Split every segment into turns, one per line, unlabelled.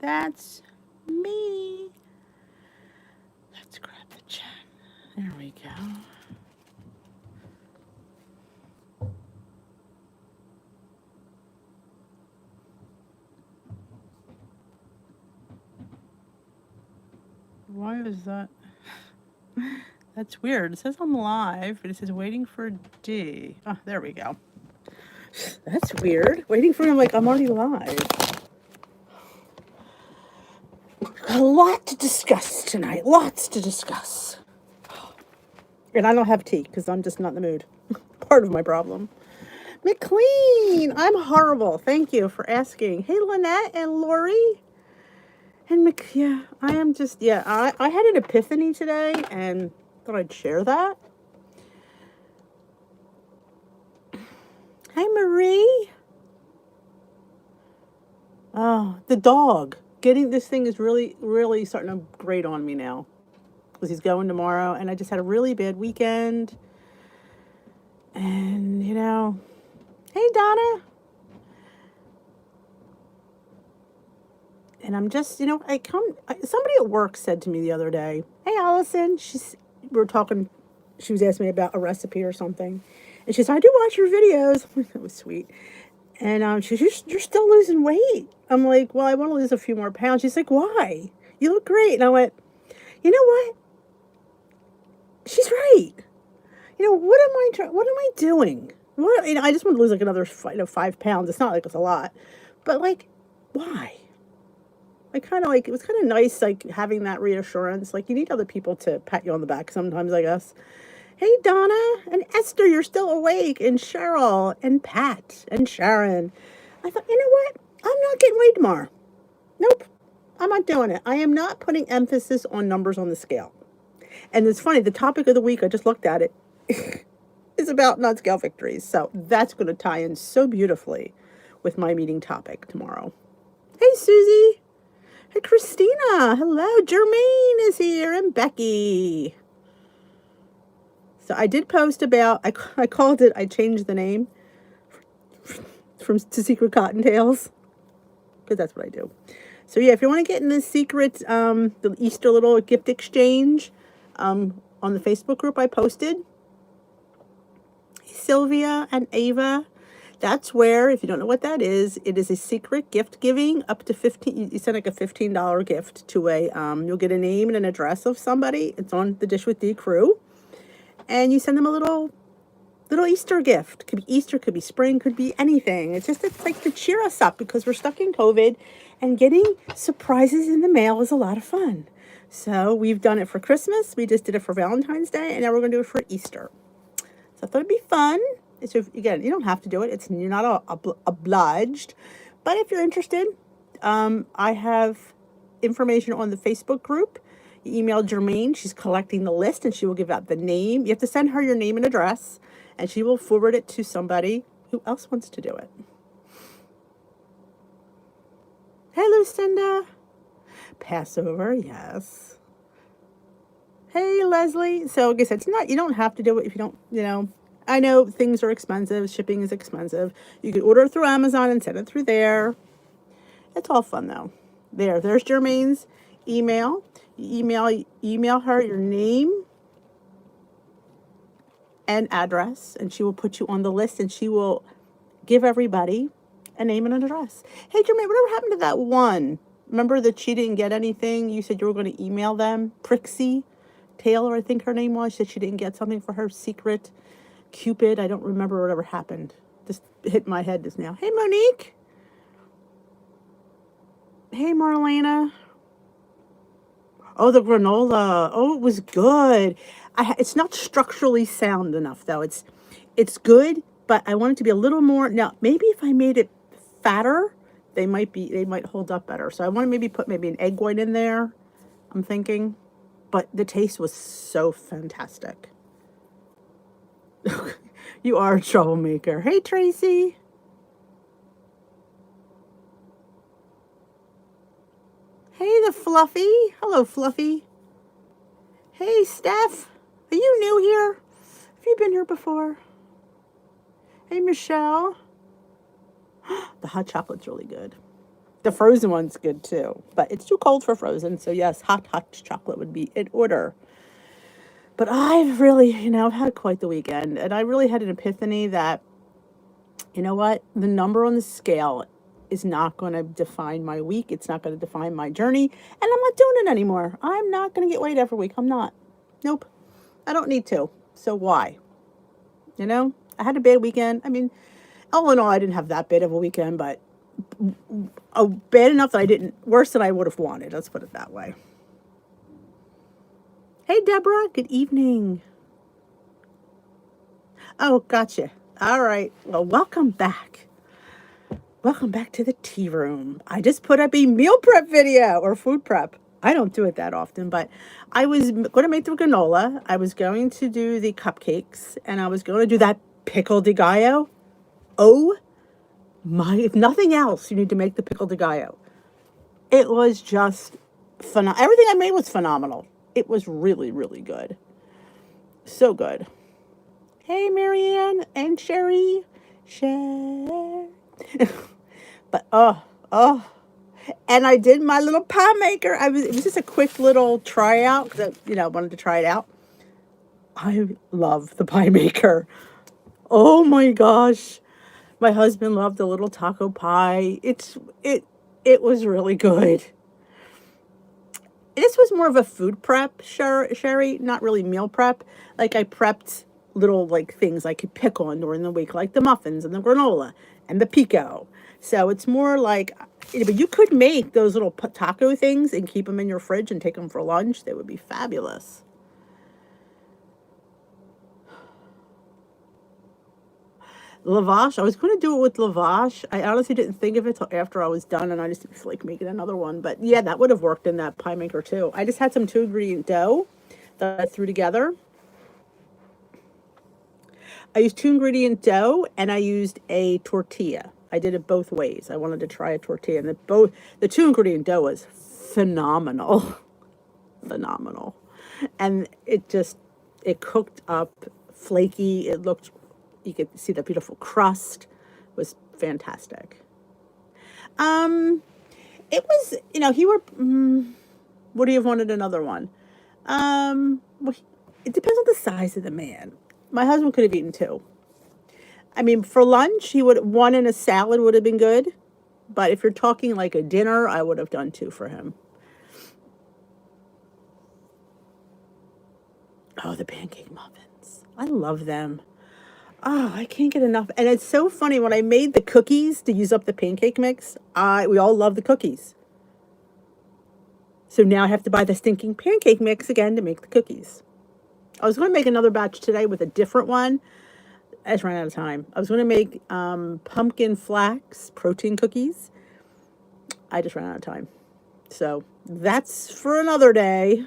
That's me. Let's grab the chat. There we go. Why is that? That's weird. It says I'm live, but it says waiting for D. Oh, there we go. That's weird. Waiting for him like I'm already live. A lot to discuss tonight. Lots to discuss. And I don't have tea because I'm just not in the mood. Part of my problem. McLean, I'm horrible. Thank you for asking. Hey, Lynette and Lori. And yeah, I am just, yeah, I had an epiphany today and thought I'd share that. Hi, Marie. Oh, the dog. Getting this thing is really, really starting to grate on me now. Because he's going tomorrow, and I just had a really bad weekend. And, you know, hey, Donna. And I'm just, you know, somebody at work said to me the other day, hey, Allison, we were talking, she was asking me about a recipe or something. And she said, I do watch your videos. That was sweet. And she said, you're still losing weight. I'm like, well, I want to lose a few more pounds. She's like, why? You look great. And I went, you know what? She's right. You know, what am I doing? I just want to lose like another 5 pounds. It's not like it's a lot. But like, why? It was kind of nice, like, having that reassurance. Like, you need other people to pat you on the back sometimes, I guess. Hey, Donna and Esther, you're still awake. And Cheryl and Pat and Sharon. I thought, you know what? I'm not getting weighed tomorrow. Nope. I'm not doing it. I am not putting emphasis on numbers on the scale. And it's funny, the topic of the week, I just looked at it, is about non-scale victories. So that's going to tie in so beautifully with my meeting topic tomorrow. Hey, Susie. Hey, Christina. Hello. Jermaine is here and Becky. So I did post about, I called it, I changed the name to Secret Cottontails, because that's what I do. So yeah, if you want to get in the secret, the Easter little gift exchange, on the Facebook group I posted, Sylvia and Ava, that's where, if you don't know what that is, it is a secret gift giving up to 15. You send like a $15 gift to you'll get a name and an address of somebody. It's on the Dish with D crew. And you send them a little Easter gift. Could be Easter, could be spring, could be anything. It's like to cheer us up because we're stuck in COVID, and getting surprises in the mail is a lot of fun. So we've done it for Christmas. We just did it for Valentine's Day, and now we're going to do it for Easter. So I thought it'd be fun. So again, you don't have to do it. You're not obliged. But if you're interested, I have information on the Facebook group. You email Jermaine. She's collecting the list, and she will give out the name. You have to send her your name and address, and she will forward it to somebody who else wants to do it. Hey, Lucinda. Passover, yes. Hey, Leslie. So, like I said, you don't have to do it if you don't, you know. I know things are expensive. Shipping is expensive. You can order through Amazon and send it through there. It's all fun, though. There's Jermaine's email. You email her your name and address, and she will put you on the list, and she will give everybody a name and an address. Hey, Jermaine, whatever happened to that one? Remember that she didn't get anything? You said you were going to email them. Prixie Taylor, I think her name was. She said she didn't get something for her secret Cupid. I don't remember whatever happened. Just hit my head just now. Hey, Monique. Hey, Marlena. Oh, the granola. Oh, it was good. It's not structurally sound enough, though. It's good, but I want it to be a little more. Now, maybe if I made it fatter, they might hold up better. So I want to maybe put an egg white in there, I'm thinking. But the taste was so fantastic. You are a troublemaker. Hey, Tracy. Hey, the Fluffy. Hello, Fluffy. Hey, Steph. Are you new here? Have you been here before? Hey, Michelle. The hot chocolate's really good. The frozen one's good too, but it's too cold for frozen. So yes, hot chocolate would be in order. But I've really, I've had quite the weekend, and I really had an epiphany that, you know what, the number on the scale is not going to define my week. It's not going to define my journey, and I'm not doing it anymore. I'm not going to get weighed every week. I'm not. Nope. I don't need to. So why? I had a bad weekend. I mean, all in all, I didn't have that bad of a weekend, but bad enough that worse than I would have wanted. Let's put it that way. Hey, Deborah. Good evening. Oh, gotcha. All right. Well, welcome back. Welcome back to the tea room. I just put up a meal prep video or food prep. I don't do it that often, but I was going to make the granola. I was going to do the cupcakes, and I was going to do that pickle de gallo. Oh my, if nothing else, you need to make the pickle de gallo. It was just phenomenal. Everything I made was phenomenal. It was really, really good. So good. Hey, Marianne and Sherry. But, and I did my little pie maker. It was just a quick little tryout because I wanted to try it out. I love the pie maker. Oh my gosh. My husband loved the little taco pie. It was really good. This was more of a food prep, Sherry, not really meal prep. Like I prepped little things I could pick on during the week, like the muffins and the granola and the pico. So it's more like, but you could make those little taco things and keep them in your fridge and take them for lunch. They would be fabulous. Lavash, I was going to do it with lavash. I honestly didn't think of it till after I was done, and I just didn't feel like making another one. But yeah, that would have worked in that pie maker too. I just had some 2-ingredient dough that I threw together. I used 2-ingredient dough, and I used a tortilla. I did it both ways. I wanted to try a tortilla, and the 2-ingredient dough was phenomenal. Phenomenal. And it cooked up flaky. You could see the beautiful crust. It was fantastic. It was, would he have wanted another one? Well, it depends on the size of the man. My husband could have eaten 2. I mean, for lunch, one and a salad would have been good. But if you're talking like a dinner, I would have done 2 for him. Oh, the pancake muffins. I love them. Oh, I can't get enough. And it's so funny, when I made the cookies to use up the pancake mix, we all love the cookies. So now I have to buy the stinking pancake mix again to make the cookies. I was going to make another batch today with a different one. I just ran out of time. I was going to make pumpkin flax protein cookies. I just ran out of time. So that's for another day.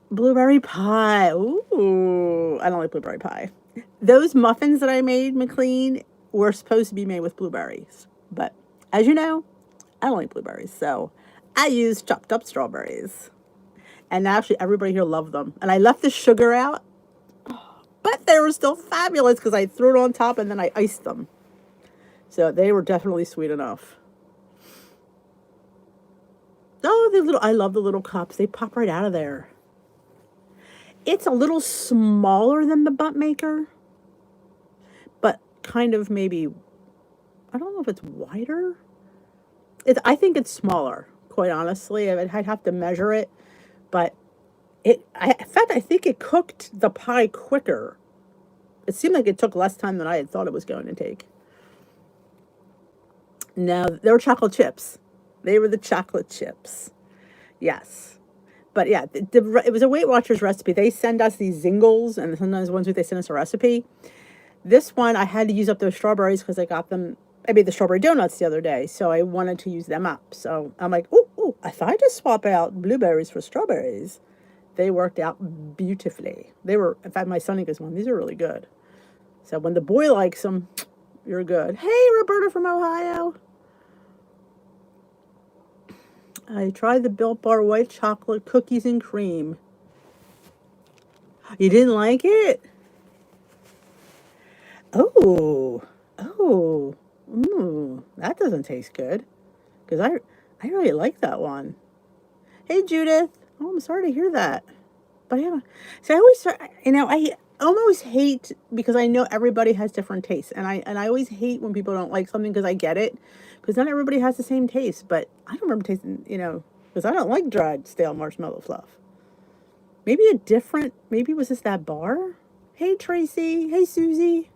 Blueberry pie. Ooh, I don't like blueberry pie. Those muffins that I made, McLean, were supposed to be made with blueberries. But as you know, I don't like blueberries. So I used chopped up strawberries. And actually everybody here loved them. And I left the sugar out. But they were still fabulous because I threw it on top and then I iced them. So they were definitely sweet enough. Oh, I love the little cups. They pop right out of there. It's a little smaller than the butt maker, but kind of maybe, I don't know if it's wider. I think it's smaller, quite honestly. I'd have to measure it, but in fact, I think it cooked the pie quicker. It seemed like it took less time than I had thought it was going to take. Now, they were chocolate chips. They were the chocolate chips. Yes. But yeah, it was a Weight Watchers recipe. They send us these zingles, and sometimes once they send us a recipe. This one, I had to use up those strawberries because I made the strawberry donuts the other day, so I wanted to use them up. So I'm like, ooh, I thought I'd just swap out blueberries for strawberries. They worked out beautifully. In fact, my son goes, Mom, these are really good. So when the boy likes them, you're good. Hey, Roberta from Ohio. I tried the Built Bar white chocolate cookies and cream. You didn't like it? Oh, that doesn't taste good. because I really like that one. Hey, Judith. Oh, I'm sorry to hear that. But I haven't. So I always, I almost hate because I know everybody has different tastes, and I always hate when people don't like something because I get it, because not everybody has the same taste. But I don't remember tasting, because I don't like dried stale marshmallow fluff. Maybe a different. Maybe it was just that bar. Hey, Tracy. Hey, Susie.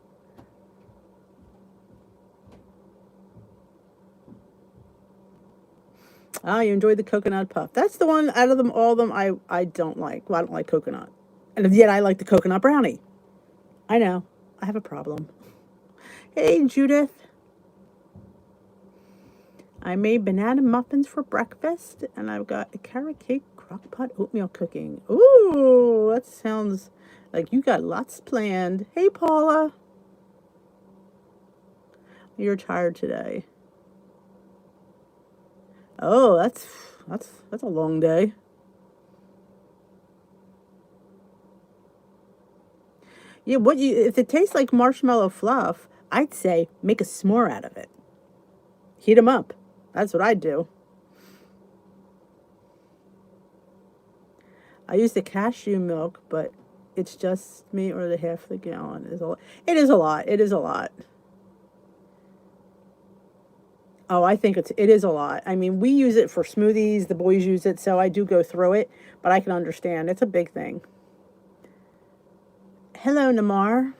Ah, you enjoyed the coconut puff. That's the one out of them all of them I don't like. Well, I don't like coconut. And yet I like the coconut brownie. I know. I have a problem. Hey, Judith. I made banana muffins for breakfast, and I've got a carrot cake crock pot oatmeal cooking. Ooh, that sounds like you got lots planned. Hey, Paula. You're tired today. Oh, that's a long day. Yeah, if it tastes like marshmallow fluff, I'd say make a s'more out of it. Heat them up. That's what I'd do. I use the cashew milk, but it's just me or the half the gallon is a lot. It is a lot. It is a lot. Oh, I think it is a lot. I mean, we use it for smoothies. The boys use it, so I do go through it, but I can understand. It's a big thing. Hello, Namar.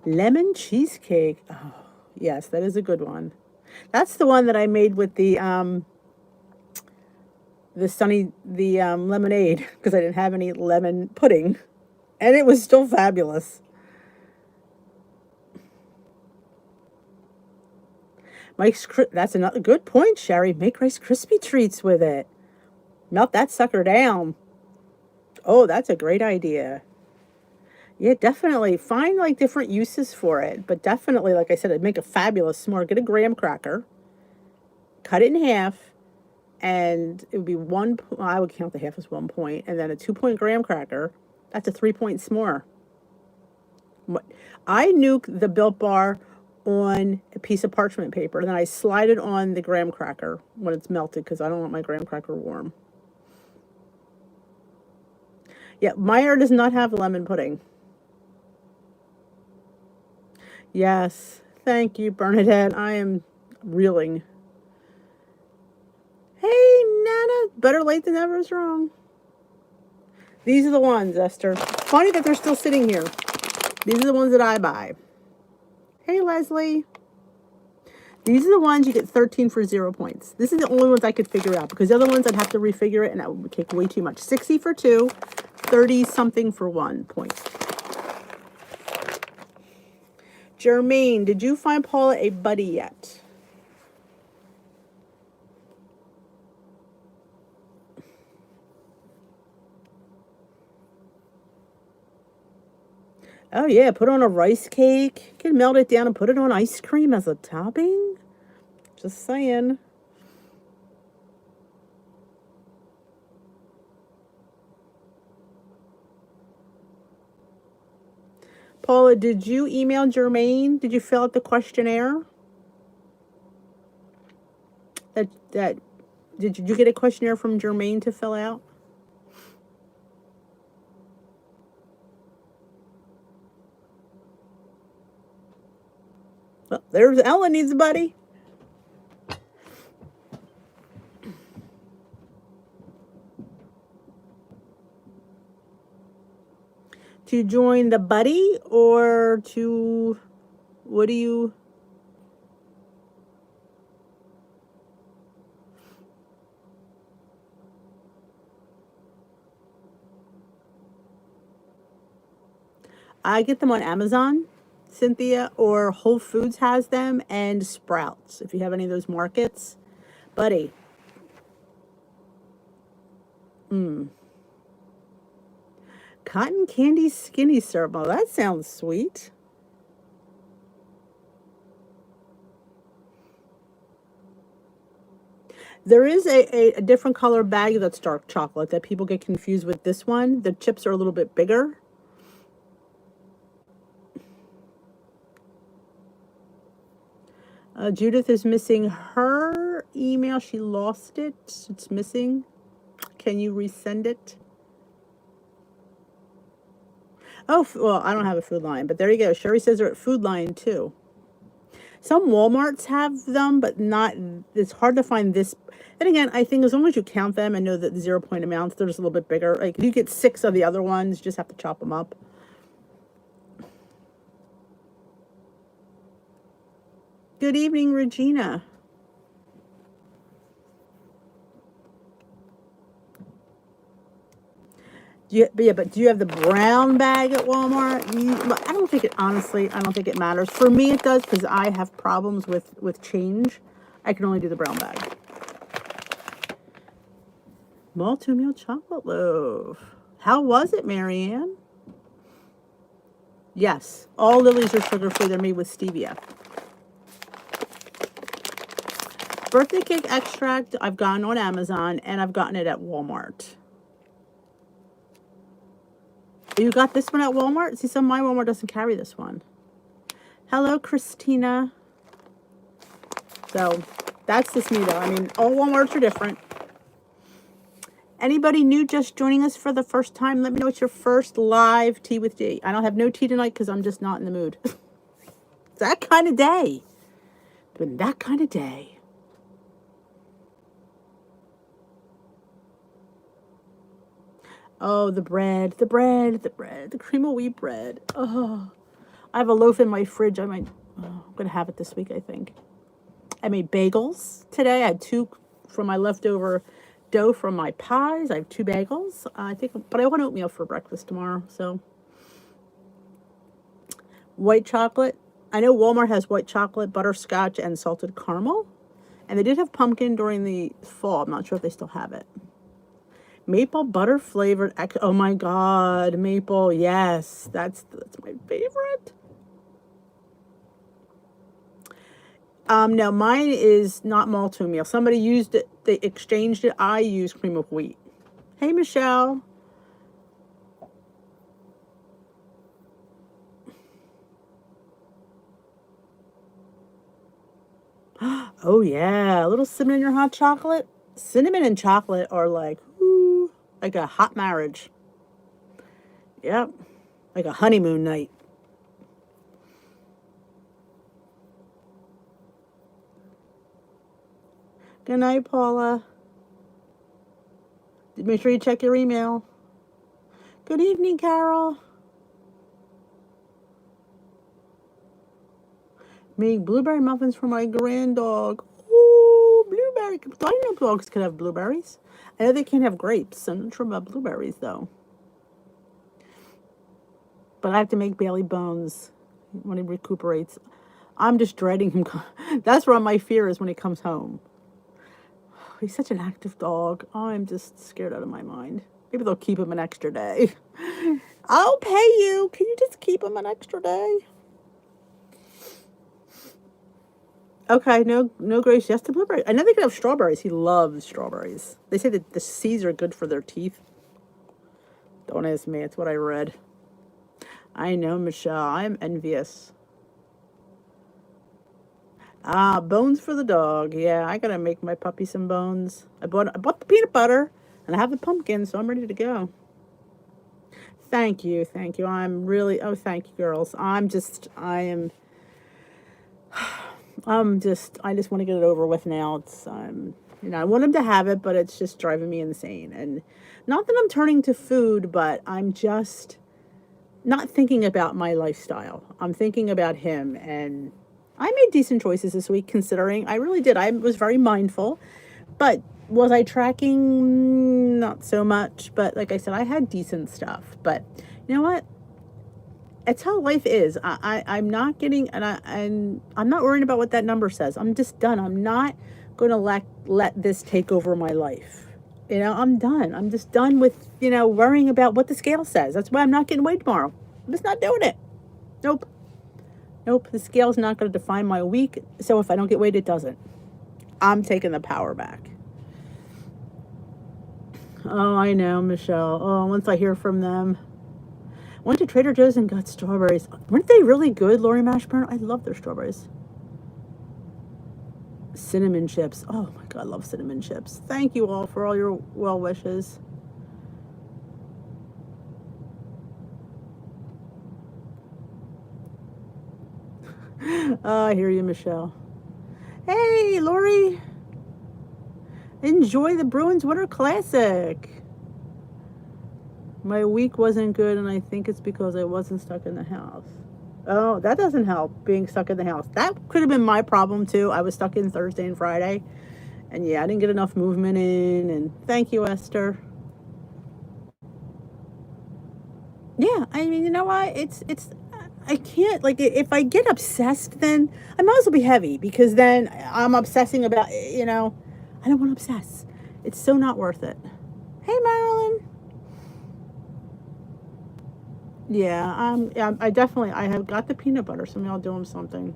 Lemon cheesecake. Oh, yes, that is a good one. That's the one that I made with the lemonade because I didn't have any lemon pudding, and it was still fabulous. That's another good point, Sherry. Make Rice Krispie treats with it. Melt that sucker down. Oh, that's a great idea. Yeah, definitely. Find like different uses for it, but definitely, like I said, it'd make a fabulous s'more. Get a graham cracker, cut it in half, and it would be I would count the half as 1 point, and then a 2 point graham cracker. That's a 3 point s'more. I nuke the Built Bar on a piece of parchment paper, and then I slide it on the graham cracker when it's melted because I don't want my graham cracker warm. Yeah, Meyer does not have lemon pudding. Yes, thank you, Bernadette. I am reeling. Hey, Nana, better late than never is wrong. These are the ones, Esther. Funny that they're still sitting here. These are the ones that I buy. Hey, Leslie. These are the ones you get 13 for 0 points. This is the only ones I could figure out because the other ones I'd have to refigure it and that would take way too much. 60 for 2, 30 something for 1 point. Jermaine, did you find Paula a buddy yet? Oh, yeah, put on a rice cake. You can melt it down and put it on ice cream as a topping. Just saying. Paula, did you email Jermaine? Did you fill out the questionnaire? Did you get a questionnaire from Jermaine to fill out? Well, there's Ellen needs a buddy. To join the buddy or to, what do you? I get them on Amazon, Cynthia, or Whole Foods has them, and Sprouts, if you have any of those markets. Buddy. Cotton candy skinny syrup. Oh, that sounds sweet. There is a different color bag that's dark chocolate that people get confused with this one. The chips are a little bit bigger. Judith is missing her email. She lost it. It's missing. Can you resend it? Oh, well, I don't have a Food Lion, but there you go. Sherry says they're at Food Lion too. Some Walmarts have them, but not, it's hard to find this. And again, I think as long as you count them and know that the 0 point amounts, they're just a little bit bigger. Like if you get 6 of the other ones, you just have to chop them up. Good evening, Regina. But do you have the brown bag at Walmart? I don't think it, honestly, I don't think it matters. For me, it does because I have problems with change. I can only do the brown bag. Malto meal chocolate loaf. How was it, Marianne? Yes, all lilies are sugar-free. They're made with stevia. Birthday cake extract, I've gotten on Amazon, and I've gotten it at Walmart. You got this one at Walmart? See, some of my Walmart doesn't carry this one. Hello, Christina. So, that's just me, though. I mean, all Walmarts are different. Anybody new just joining us for the first time? Let me know it's your first live tea with D. I don't have no tea tonight because I'm just not in the mood. It's that kind of day. It's been that kind of day. Oh, the bread, the cream of wheat bread. Oh, I have a loaf in my fridge. I'm going to have it this week, I think. I made bagels today. I had 2 from my leftover dough from my pies. I have 2 bagels, I think, but I want oatmeal for breakfast tomorrow, so. White chocolate. I know Walmart has white chocolate, butterscotch, and salted caramel. And they did have pumpkin during the fall. I'm not sure if they still have it. Maple butter flavored, oh my God, maple, yes, that's my favorite. No, mine is not malto meal. Somebody used it, they exchanged it. I use cream of wheat. Hey, Michelle. Oh yeah, a little cinnamon in your hot chocolate. Cinnamon and chocolate are like, ooh, like a hot marriage. Yep, like a honeymoon night. Good night, Paula. Make sure you check your email. Good evening, Carol. Make blueberry muffins for my grand dog. Ooh, blueberry. I didn't know dogs could have blueberries. I know they can't have grapes. I'm not sure about blueberries, though. But I have to make Bailey bones when he recuperates. I'm just dreading him. That's where my fear is when he comes home. He's such an active dog. I'm just scared out of my mind. Maybe they'll keep him an extra day. I'll pay you. Can you just keep him an extra day? Okay, no grapes. Yes to blueberries. I know they can have strawberries. He loves strawberries. They say that the seeds are good for their teeth. Don't ask me. It's what I read. I know, Michelle. I'm envious. Bones for the dog. Yeah, I gotta make my puppy some bones. I bought the peanut butter, and I have the pumpkin, so I'm ready to go. Thank you. I'm really, thank you, girls. I just want to get it over with now. It's, I want him to have it, but it's just driving me insane. And not that I'm turning to food, but I'm just not thinking about my lifestyle. I'm thinking about him, and I made decent choices this week, considering. I really did. I was very mindful, but was I tracking? Not so much. But like I said, I had decent stuff. But you know what? It's how life is. I'm not getting, and I'm not worrying about what that number says. I'm just done. I'm not going to let this take over my life. I'm done. I'm just done with, worrying about what the scale says. That's why I'm not getting weighed tomorrow. I'm just not doing it. Nope. The scale's not going to define my week. So if I don't get weighed, it doesn't. I'm taking the power back. Oh, I know, Michelle. Oh, once I hear from them. Went to Trader Joe's and got strawberries. Weren't they really good, Lori Mashburn? I love their strawberries. Cinnamon chips. Oh my God, I love cinnamon chips. Thank you all for all your well wishes. I hear you, Michelle. Hey, Lori. Enjoy the Bruins Winter Classic. My week wasn't good, and I think it's because I wasn't stuck in the house. Oh, that doesn't help, being stuck in the house. That could have been my problem, too. I was stuck in Thursday and Friday. And yeah, I didn't get enough movement in. And thank you, Esther. Yeah, I mean, you know what? I can't, like, if I get obsessed, then I might as well be heavy, because then I'm obsessing about, I don't want to obsess. It's so not worth it. Hey, Marilyn. Yeah, I have got the peanut butter, so maybe I'll do them something.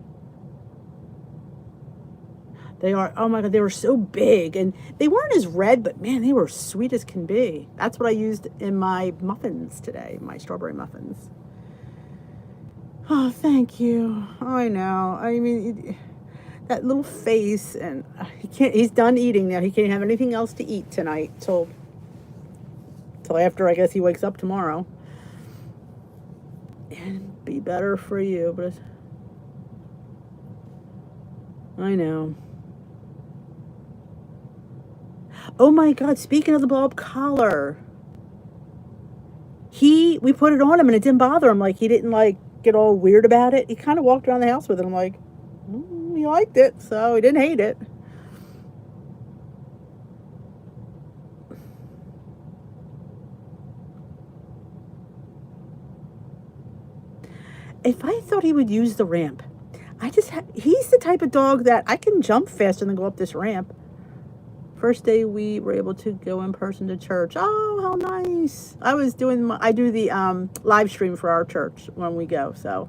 They are, oh my God, they were so big, and they weren't as red, but man, they were sweet as can be. That's what I used in my muffins today, my strawberry muffins. Oh, thank you. I know. I mean, that little face, and he's done eating now. He can't have anything else to eat tonight till after, I guess, he wakes up tomorrow. And be better for you, but I know. Oh my God, speaking of the blow up collar, we put it on him and it didn't bother him. Like, he didn't like get all weird about it. He kind of walked around the house with it. I'm like, he liked it, so he didn't hate it. If I thought he would use the ramp, he's the type of dog that I can jump faster than go up this ramp. First day we were able to go in person to church. Oh, how nice. I do the live stream for our church when we go, so.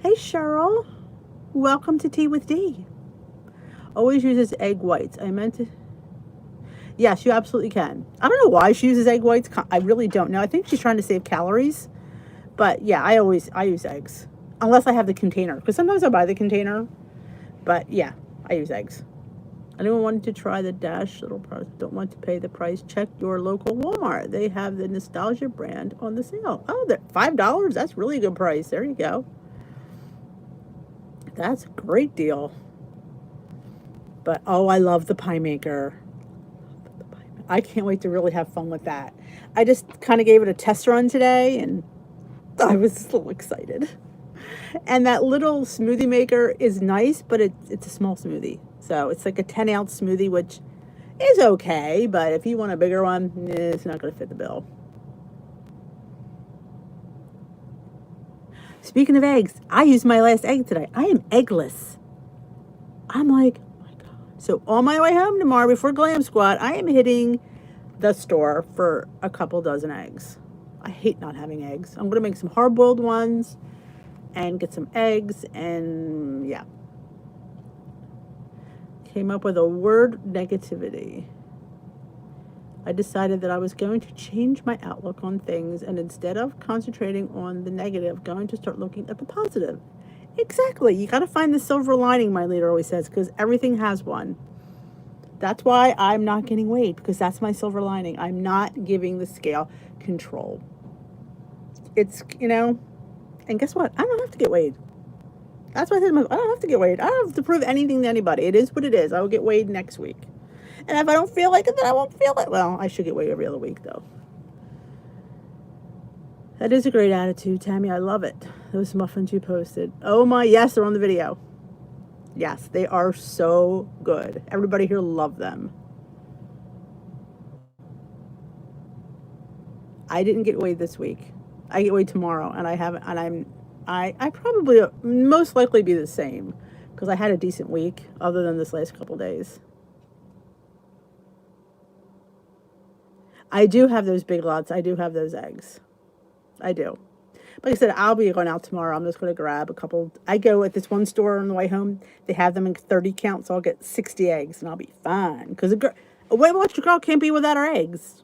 Hey, Cheryl. Welcome to Tea with D. Always uses egg whites. I meant to. Yes, you absolutely can. I don't know why she uses egg whites. I really don't know. I think she's trying to save calories. But yeah, I use eggs. Unless I have the container. Because sometimes I buy the container. But yeah, I use eggs. Anyone wanting to try the Dash little products, don't want to pay the price, check your local Walmart. They have the Nostalgia brand on the sale. Oh, they're $5. That's really a good price. There you go. That's a great deal. But, oh, I love the pie maker. I can't wait to really have fun with that. I just kind of gave it a test run today, and I was so excited. And that little smoothie maker is nice, but it's a small smoothie. So it's like a 10-ounce smoothie, which is okay. But if you want a bigger one, it's not going to fit the bill. Speaking of eggs, I used my last egg today. I am eggless. I'm like, oh my God. So on my way home tomorrow before Glam Squad, I am hitting the store for a couple dozen eggs. I hate not having eggs. I'm going to make some hard-boiled ones and get some eggs, and yeah. Came up with a word: negativity. I decided that I was going to change my outlook on things, and instead of concentrating on the negative, going to start looking at the positive. Exactly. You got to find the silver lining, my leader always says, because everything has one. That's why I'm not getting weighed, because that's my silver lining. I'm not giving the scale control. It's, and guess what? I don't have to get weighed. That's why I said, I don't have to get weighed. I don't have to prove anything to anybody. It is what it is. I will get weighed next week. And if I don't feel like it, then I won't feel it. Well, I should get weighed every other week, though. That is a great attitude, Tammy. I love it. Those muffins you posted. Oh my, yes, they're on the video. Yes, they are so good. Everybody here loved them. I didn't get weighed this week. I get weighed tomorrow, and I haven't, and I probably most likely be the same, because I had a decent week other than this last couple days. I do have those big lots. I do have those eggs. I do. Like I said, I'll be going out tomorrow. I'm just going to grab a couple. I go at this one store on the way home. They have them in 30 count, so I'll get 60 eggs, and I'll be fine. Because a Weight Watcher girl can't be without her eggs.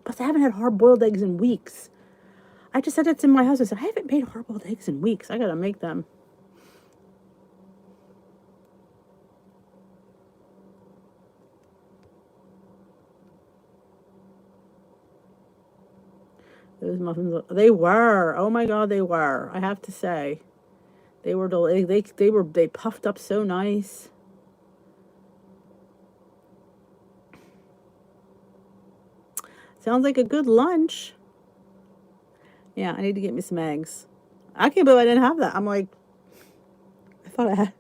But I haven't had hard-boiled eggs in weeks. I just said that to my husband. I said, I haven't made hard-boiled eggs in weeks. I got to make them. Those muffins, they were. Oh my God, they were. I have to say, they were they puffed up so nice. Sounds like a good lunch. Yeah, I need to get me some eggs. I can't believe I didn't have that. I'm like, I thought I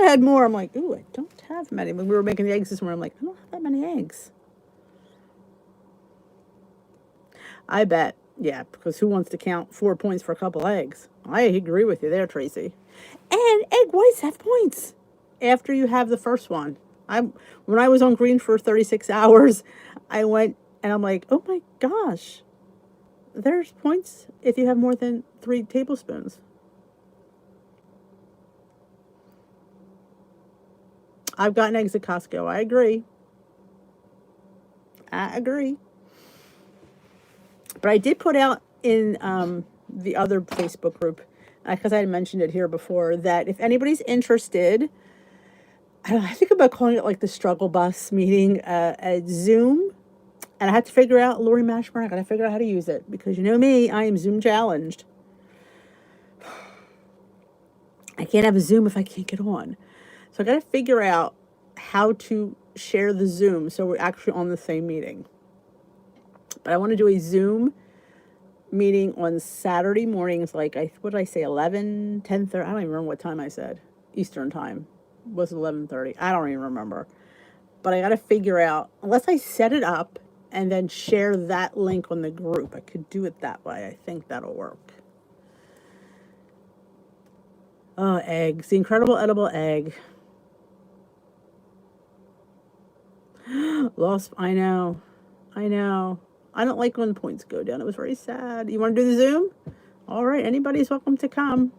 had more. I'm like, ooh, I don't have many. When we were making the eggs this morning, I'm like, I don't have that many eggs. I bet. Yeah, because who wants to count 4 points for a couple eggs? I agree with you there, Tracy. And egg whites have points after you have the first one. When I was on green for 36 hours, I went and I'm like, oh my gosh, there's points if you have more than 3 tablespoons. I've gotten eggs at Costco. I agree. I agree. But I did put out in the other Facebook group, because I had mentioned it here before, that if anybody's interested, I don't know, I think about calling it like the struggle bus meeting at Zoom. And I had to figure out, Lori Mashburn, I got to figure out how to use it. Because you know me, I am Zoom challenged. I can't have a Zoom if I can't get on. So I got to figure out how to share the Zoom so we're actually on the same meeting. But I want to do a Zoom meeting on Saturday mornings, like, what did I say, 11, 10:30? I don't even remember what time I said. Eastern time. Was it 11:30? I don't even remember. But I got to figure out, unless I set it up and then share that link on the group, I could do it that way. I think that'll work. Oh, eggs. The incredible edible egg. Lost. I know. I know. I don't like when points go down. It was very sad. You want to do the Zoom? All right. Anybody's welcome to come.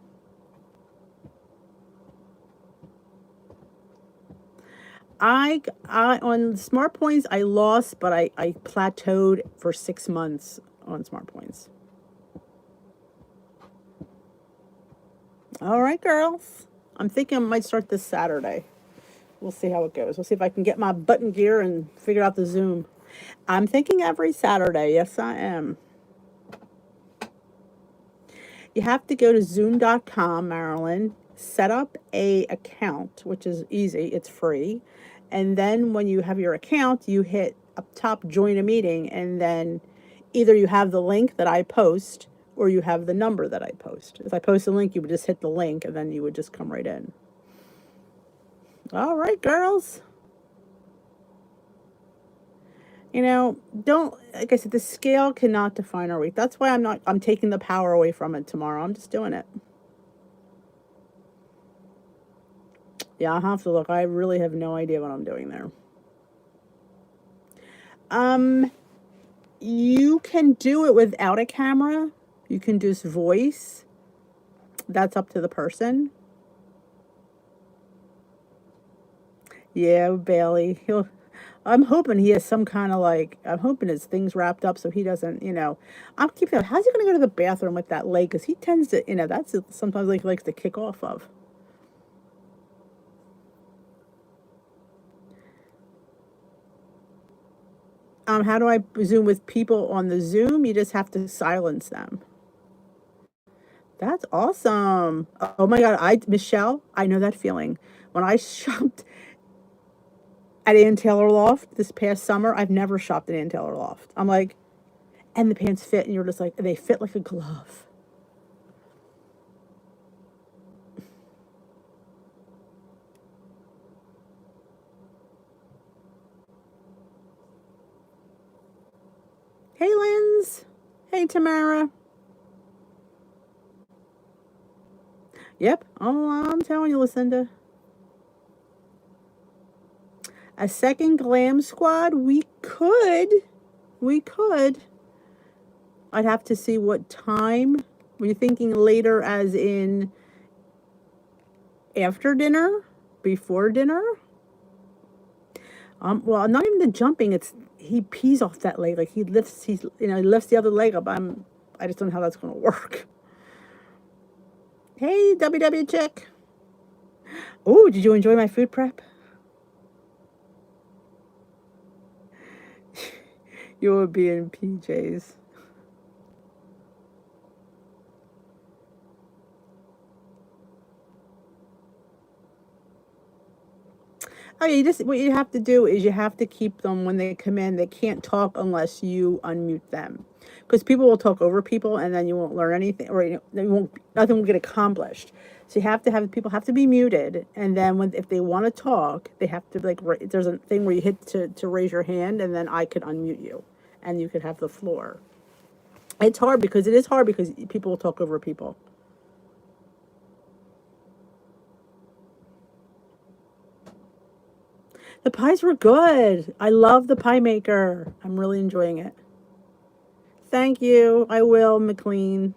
I on Smart Points, I lost, but I plateaued for 6 months on Smart Points. All right, girls. I'm thinking I might start this Saturday. We'll see how it goes. We'll see if I can get my button gear and figure out the Zoom. I'm thinking every Saturday. Yes, I am. You have to go to zoom.com, Marilyn, set up a account, which is easy. It's free. And then when you have your account, you hit up top, join a meeting, and then either you have the link that I post or you have the number that I post. If I post a link, you would just hit the link and then you would just come right in. All right, girls. You know, like I said, the scale cannot define our week. That's why I'm taking the power away from it tomorrow. I'm just doing it. Yeah, I'll have to look. I really have no idea what I'm doing there. You can do it without a camera. You can just voice. That's up to the person. Yeah, Bailey. I'm hoping he has some kind of I'm hoping his thing's wrapped up so he doesn't, I'm keeping how's he going to go to the bathroom with that leg? Because he tends to, that's sometimes he likes to kick off of. How do I Zoom with people on the Zoom? You just have to silence them. That's awesome. Oh my God. Michelle, I know that feeling. When I shopped at Ann Taylor Loft this past summer, I've never shopped at Ann Taylor Loft. I'm like, and the pants fit, and you're just like, they fit like a glove. Hey, Linz. Hey, Tamara. Yep. Oh, I'm telling you, Lucinda. A second glam squad? We could. I'd have to see what time. Were you thinking later as in after dinner? Before dinner? Well, not even the jumping. It's he pees off that leg. Like he lifts the other leg up. I just don't know how that's gonna work. Hey, WW chick. Oh, did you enjoy my food prep? You would be in PJs. Oh, you just what you have to do is you have to keep them when they come in. They can't talk unless you unmute them, because people will talk over people, and then you won't learn anything, or you won't nothing will get accomplished. So you have to have people have to be muted, and then when if they want to talk, they have to there's a thing where you hit to raise your hand, and then I could unmute you, and you could have the floor. It's hard because it is hard because people will talk over people. The pies were good. I love the pie maker. I'm really enjoying it. Thank you. I will, McLean.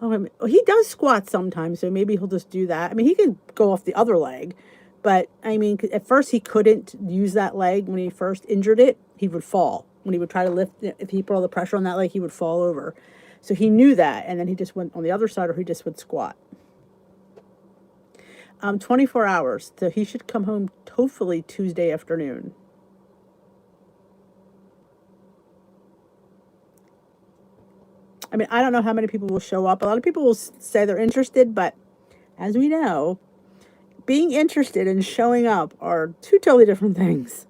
Oh, he does squat sometimes, so maybe he'll just do that. I mean, he could go off the other leg, but I mean, at first he couldn't use that leg when he first injured it. He would fall when he would try to lift. If he put all the pressure on that leg, he would fall over. So he knew that, and then he just went on the other side, or he just would squat. 24 hours. So he should come home hopefully Tuesday afternoon. I mean, I don't know how many people will show up. A lot of people will say they're interested, but as we know, being interested and showing up are two totally different things.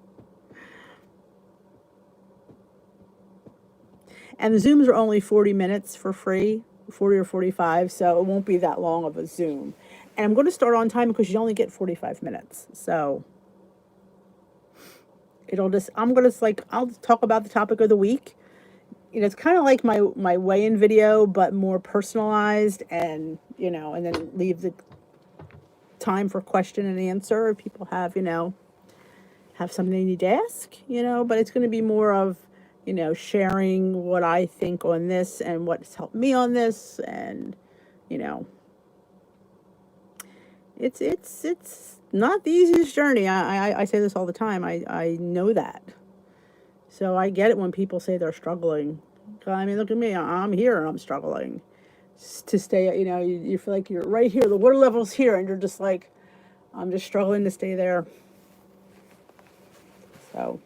And the Zooms are only 40 minutes for free, 40 or 45, so it won't be that long of a Zoom. And I'm going to start on time because you only get 45 minutes. So I'm going to I'll talk about the topic of the week. It's kind of like my weigh-in video, but more personalized, and and then leave the time for question and answer if people have something they need to ask, but it's going to be more of, sharing what I think on this and what's helped me on this, and it's not the easiest journey. I say this all the time. I know that. So I get it when people say they're struggling. I mean, look at me. I'm here and I'm struggling to stay. You feel like you're right here. The water level's here, and you're just like, I'm just struggling to stay there. So,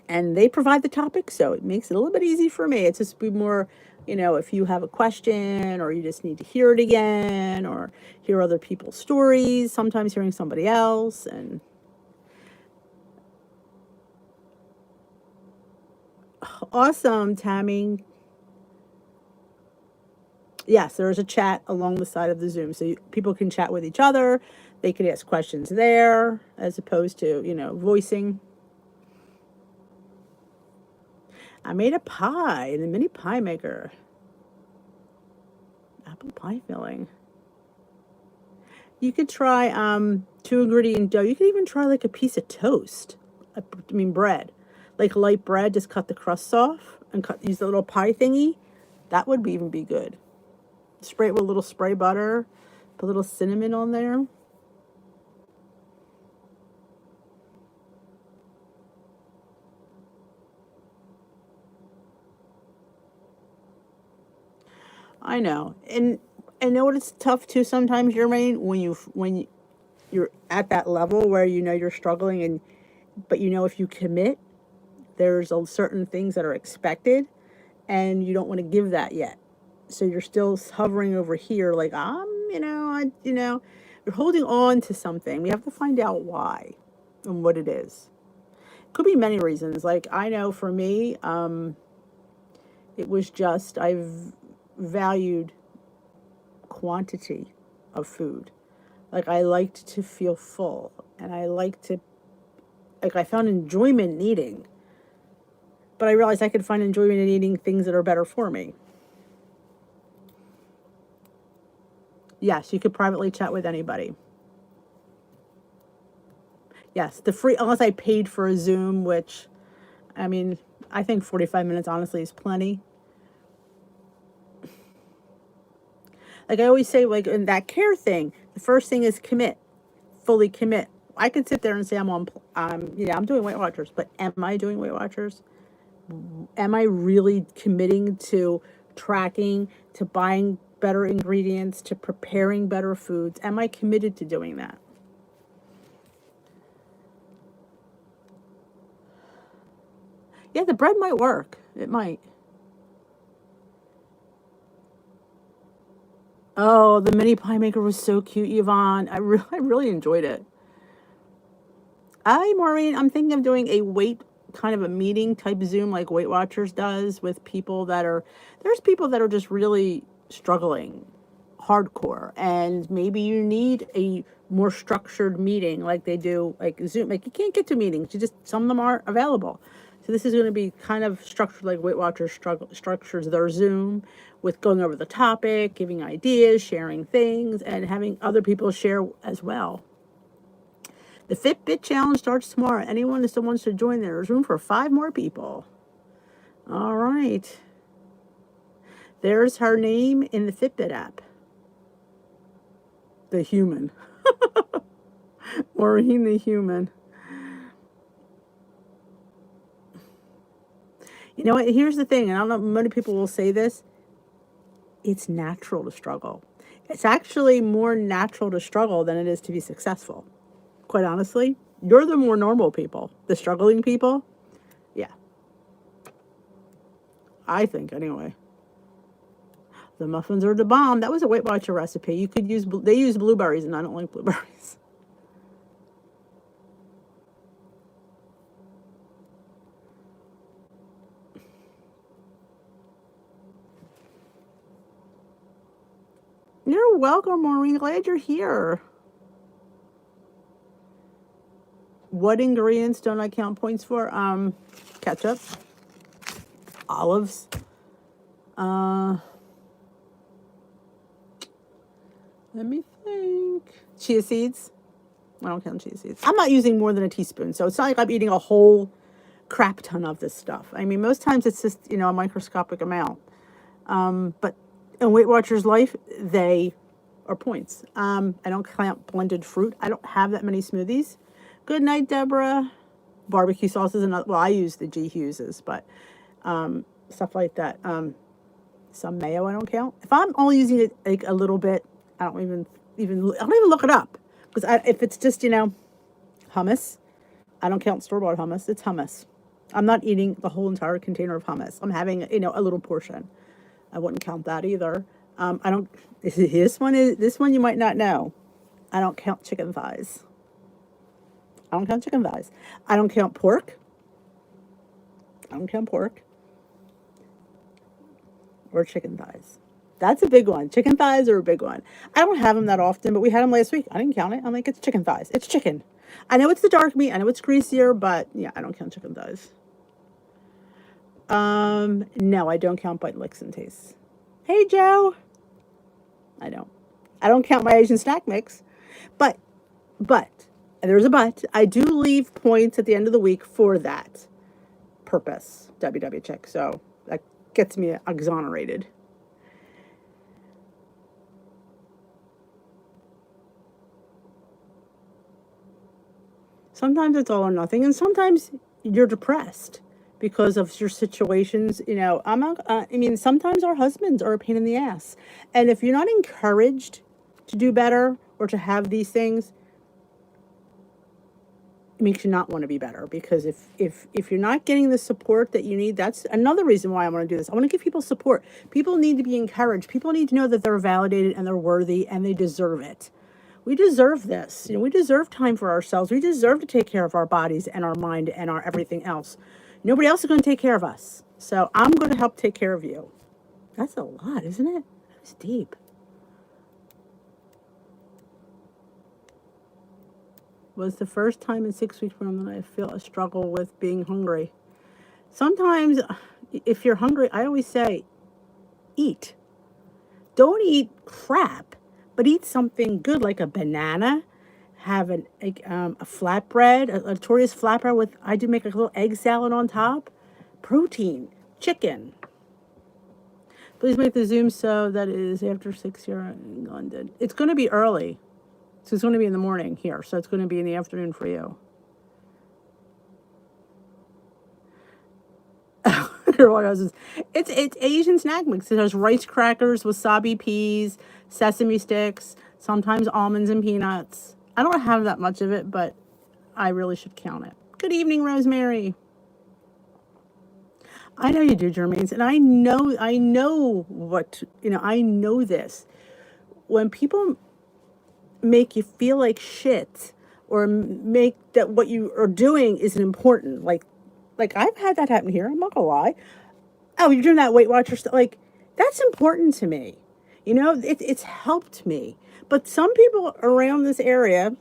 and they provide the topic, so it makes it a little bit easy for me. It's just be more, if you have a question or you just need to hear it again or hear other people's stories, sometimes hearing somebody else. And awesome, Tammy. Yes, there is a chat along the side of the Zoom, so people can chat with each other. They could ask questions there as opposed to, voicing. I made a pie in the mini pie maker. Apple pie filling. You could try 2-ingredient dough. You could even try like a piece of toast. Bread. Like light bread, just cut the crusts off and use the little pie thingy. That would even be good. Spray it with a little spray butter. Put a little cinnamon on there. I know, and I know it's tough too sometimes, Jermaine, when you're at that level where you're struggling, but if you commit, there's certain things that are expected, and you don't want to give that yet, so you're still hovering over here, like you're holding on to something. We have to find out why and what it is. Could be many reasons. Like I know for me, it was just I've valued quantity of food. Like I liked to feel full, and I found enjoyment in eating. But I realized I could find enjoyment in eating things that are better for me. Yes, you could privately chat with anybody. Yes, unless I paid for a Zoom, which, I mean, I think 45 minutes honestly is plenty. Like I always say, like in that care thing, the first thing is commit, fully commit. I could sit there and say I'm doing Weight Watchers, but am I doing Weight Watchers? Am I really committing to tracking, to buying better ingredients, to preparing better foods? Am I committed to doing that? Yeah, the bread might work. It might. Oh, the mini pie maker was so cute, Yvonne. I really enjoyed it. Maureen, I'm thinking of doing a kind of a meeting type Zoom like Weight Watchers does with people that are, there's people that are just really struggling hardcore, and maybe you need a more structured meeting like they do, like Zoom. Like, you can't get to meetings, you just, some of them aren't available. So this is going to be kind of structured like Weight Watchers structures their Zoom, with going over the topic, giving ideas, sharing things, and having other people share as well. The Fitbit challenge starts tomorrow. Anyone that still wants to join, there's room for 5 more people. All right. There's her name in the Fitbit app. The human. Maureen the human. You know what? Here's the thing, and I don't know, many people will say this. It's natural to struggle. It's actually more natural to struggle than it is to be successful. Quite honestly, you're the more normal people. The struggling people, yeah. I think, anyway. The muffins are the bomb. That was a Weight Watcher recipe. You could use, they use blueberries, and I don't like blueberries. You're welcome, Maureen. Glad you're here. What ingredients don't I count points for? Ketchup, olives, let me think. Chia seeds. I don't count chia seeds. I'm not using more than a teaspoon, so it's not like I'm eating a whole crap ton of this stuff. I mean, most times it's just, a microscopic amount. But in Weight Watchers Life, they are points. I don't count blended fruit. I don't have that many smoothies. Good night, Deborah. Barbecue sauces and, well, I use the G Hughes, but stuff like that. Some mayo I don't count. If I'm only using it like a little bit, I don't even look it up, because if it's just hummus, I don't count store-bought hummus. It's hummus. I'm not eating the whole entire container of hummus. I'm having a little portion. I wouldn't count that either. I don't. This one you might not know. I don't count chicken thighs. I don't count chicken thighs. I don't count pork. I don't count pork or chicken thighs. That's a big one. Chicken thighs are a big one. I don't have them that often, but we had them last week. I didn't count it. I'm like, it's chicken thighs. It's chicken. I know it's the dark meat. I know it's greasier, but yeah, I don't count chicken thighs. No, I don't count bite licks and tastes. Hey, Joe. I don't. I don't count my Asian snack mix, but, and there's a but, I do leave points at the end of the week for that purpose. WW check. So that gets me exonerated. Sometimes it's all or nothing, and sometimes you're depressed because of your situations. I'm not, I mean, sometimes our husbands are a pain in the ass, and if you're not encouraged to do better or to have these things, it makes you not want to be better. Because if you're not getting the support that you need, that's another reason why I want to do this. I want to give people support. People need to be encouraged. People need to know that they're validated and they're worthy and they deserve it. We deserve this. We deserve time for ourselves. We deserve to take care of our bodies and our mind and our everything else. Nobody else is going to take care of us. So I'm going to help take care of you. That's a lot, isn't it? That's deep. Was the first time in 6 weeks from that I feel a struggle with being hungry. Sometimes if you're hungry, I always say, eat. Don't eat crap. But eat something good, like a banana. Have a flatbread, a Tori's flatbread with, I do make a little egg salad on top. Protein, chicken. Please make the Zoom so that it is after 6 here in London. It's going to be early. So it's going to be in the morning here. So it's going to be in the afternoon for you. It's Asian snack mix. It has rice crackers, wasabi peas, sesame sticks, sometimes almonds and peanuts. I don't have that much of it, but I really should count it. Good evening, Rosemary. I know you do, Germaine, and I know what, I know this. when people make you feel like shit or make that what you are doing isn't important, like I've had that happen here. I'm not gonna lie. Oh, you're doing that Weight Watcher stuff. Like, that's important to me. You know, it's helped me. But some people around this area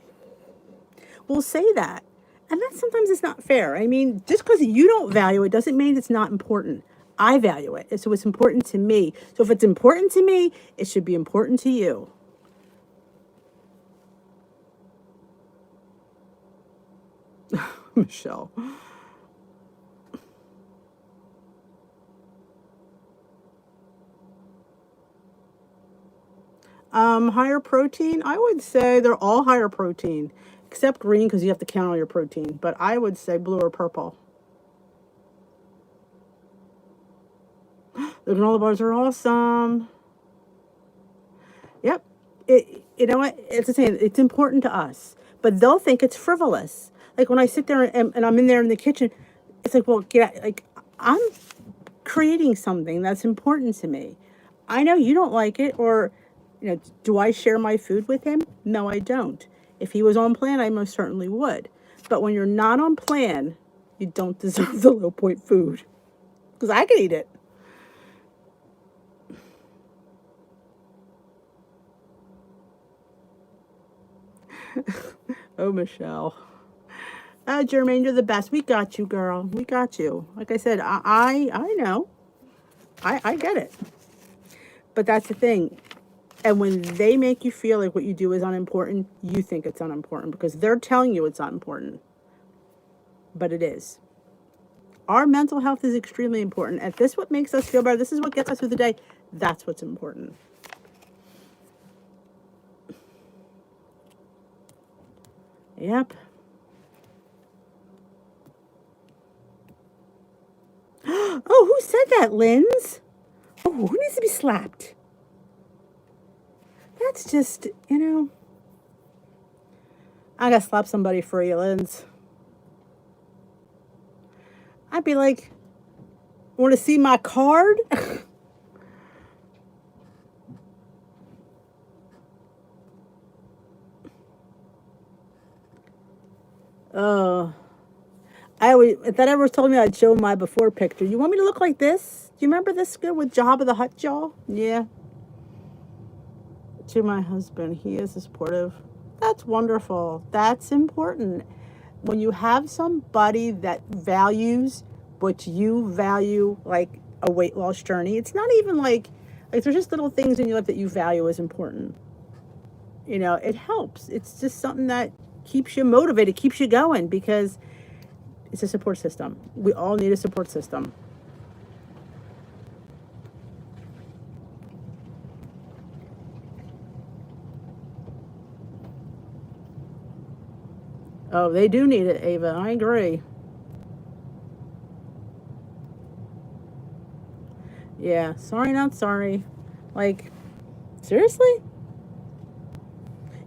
will say that. And that sometimes it's not fair. I mean, just because you don't value it doesn't mean it's not important. I value it. So it's important to me. So if it's important to me, it should be important to you. Michelle. Higher protein, I would say they're all higher protein, except green because you have to count all your protein. But I would say blue or purple. The granola bars are awesome. Yep. You know what? It's the same. It's important to us, but they'll think it's frivolous. Like when I sit there and I'm in there in the kitchen, it's like, well, like I'm creating something that's important to me. I know you don't like it, or do I share my food with him? No, I don't. If he was on plan, I most certainly would. But when you're not on plan, you don't deserve the low point food because I can eat it. Oh, Michelle. Jermaine, you're the best. We got you, girl. We got you. Like I said, I know. I get it. But that's the thing. And when they make you feel like what you do is unimportant, you think it's unimportant because they're telling you it's unimportant. But it is. Our mental health is extremely important. If this is what makes us feel better, this is what gets us through the day, that's what's important. Yep. Oh, who said that, Linz? Oh, who needs to be slapped? That's just, I gotta slap somebody for you, Linz. I'd be like, want to see my card? Oh. If that ever told me I'd show my before picture. You want me to look like this? Do you remember this girl with Jabba the Hutt jaw? Yeah. To my husband, he is supportive. That's wonderful. That's important. When you have somebody that values what you value, like a weight loss journey, it's not even like there's just little things in your life that you value as important. It helps. It's just something that keeps you motivated, keeps you going because it's a support system. We all need a support system. Oh, they do need it, Ava. I agree. Yeah, sorry, not sorry. Like, seriously?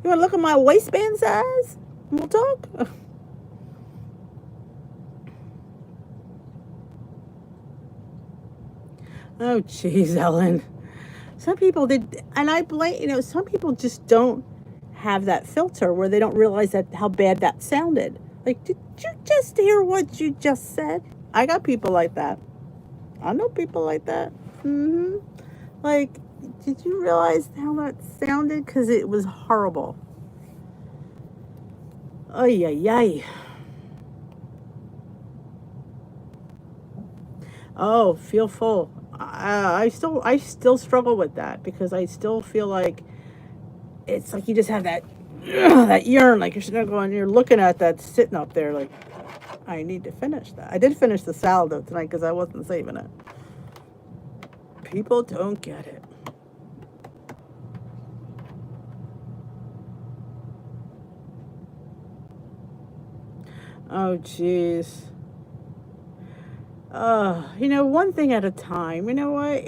You want to look at my waistband size? We'll talk. Oh, jeez, Ellen. Some people did, and I blame, some people just don't have that filter where they don't realize that how bad that sounded. Like, did you just hear what you just said? I got people like that. I know people like that. Like, did you realize how that sounded? Because it was horrible. Ay, ay, ay. Oh, feel full. I still struggle with that because I still feel like it's like you just have that that yearn, like you're sitting there going, you're looking at that sitting up there, like I need to finish that. I did finish the salad though tonight because I wasn't saving it. People don't get it. Oh, jeez. One thing at a time. You know what?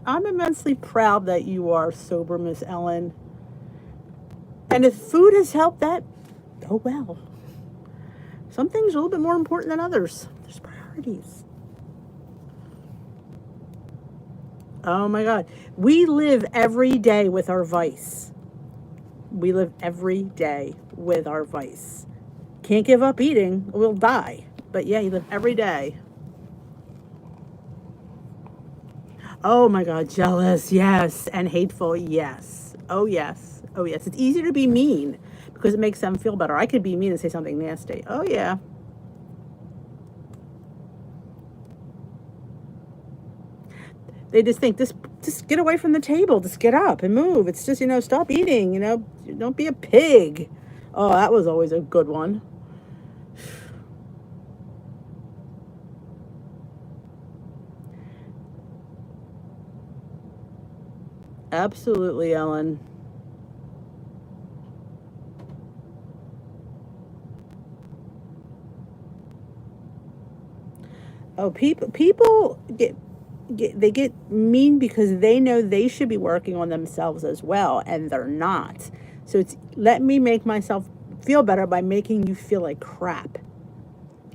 I'm immensely proud that you are sober, Miss Ellen. And if food has helped that, oh well. Some things are a little bit more important than others. There's priorities. Oh my God. We live every day with our vice. We live every day with our vice. Can't give up eating, we'll die. But yeah, you live every day. Oh my God, jealous, yes. And hateful, yes. Oh yes. Oh yes. It's easier to be mean because it makes them feel better. I could be mean and say something nasty. Oh yeah. They just think just get away from the table, just get up and move. It's just, stop eating, don't be a pig. Oh, that was always a good one. Absolutely, Ellen. Oh, people they get mean because they know they should be working on themselves as well, and they're not. So it's let me make myself feel better by making you feel like crap.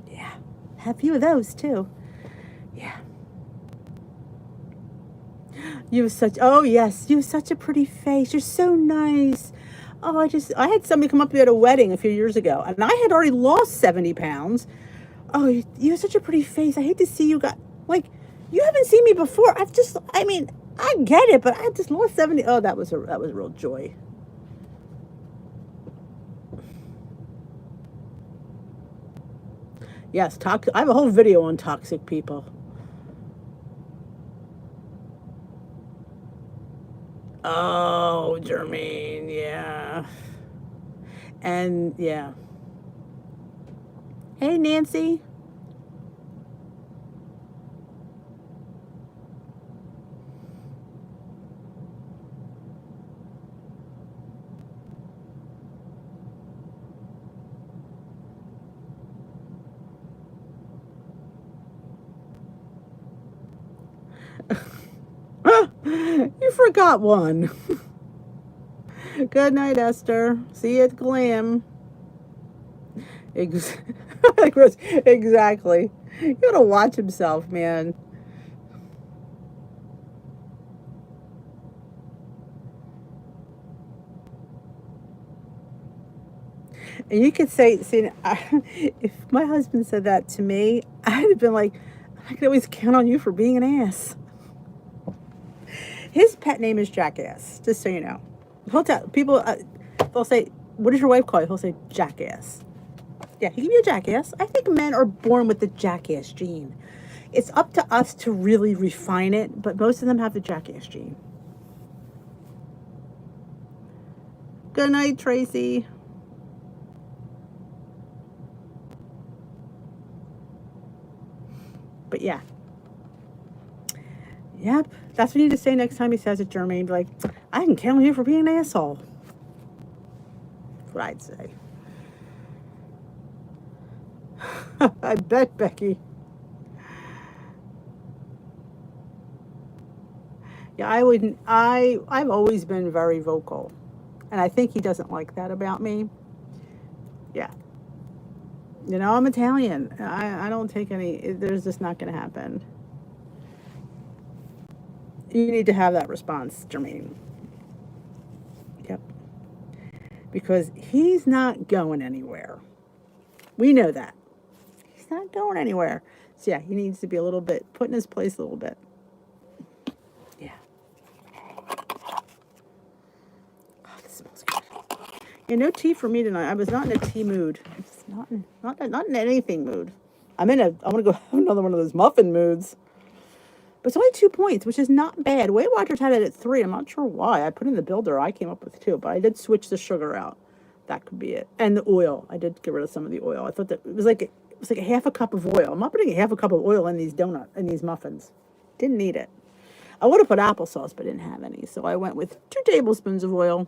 Yeah, have a few of those too. Yeah, you have such. Oh yes, you have such a pretty face. You're so nice. Oh, I had somebody come up to me at a wedding a few years ago, and I had already lost 70 pounds. Oh, you have such a pretty face. I hate to see you got like you haven't seen me before. I mean, I get it, but I just lost 70. Oh, that was a real joy. Yes, toxic. I have a whole video on toxic people. Oh, Jermaine, yeah. And yeah. Hey, Nancy. You forgot one. Good night, Esther. See you at Glam. Ex- exactly. You gotta watch himself, man. And you could say, see, if my husband said that to me, I'd have been like, I could always count on you for being an ass. His pet name is Jackass, just so you know. He'll tell people, they'll say, what does your wife call you? He'll say, Jackass. Yeah, he can be a jackass. I think men are born with the jackass gene. It's up to us to really refine it, but most of them have the jackass gene. Good night, Tracy. But yeah. Yep. That's what you need to say next time he says it, Jermaine. Be like, I can count on you for being an asshole. That's what I'd say. I bet, Becky. Yeah, I wouldn't. I've always been very vocal, and I think he doesn't like that about me. Yeah, I'm Italian. I don't take any. There's just not going to happen. You need to have that response, Jermaine. Yep, because he's not going anywhere. We know that he's not going anywhere. So yeah, he needs to be a little bit put in his place a little bit. Yeah. Oh, this smells good. Yeah, no tea for me tonight. I was not in a tea mood. It's not in anything mood. I want to go have another one of those muffin moods. But it's only 2 points, which is not bad. Weight Watchers had it at 3. I'm not sure why. I put in the builder. I came up with 2, but I did switch the sugar out. That could be it. And the oil. I did get rid of some of the oil. I thought that it was like a half a cup of oil. I'm not putting a half a cup of oil in these muffins. Didn't need it. I would have put applesauce, but didn't have any. So I went with 2 tablespoons of oil.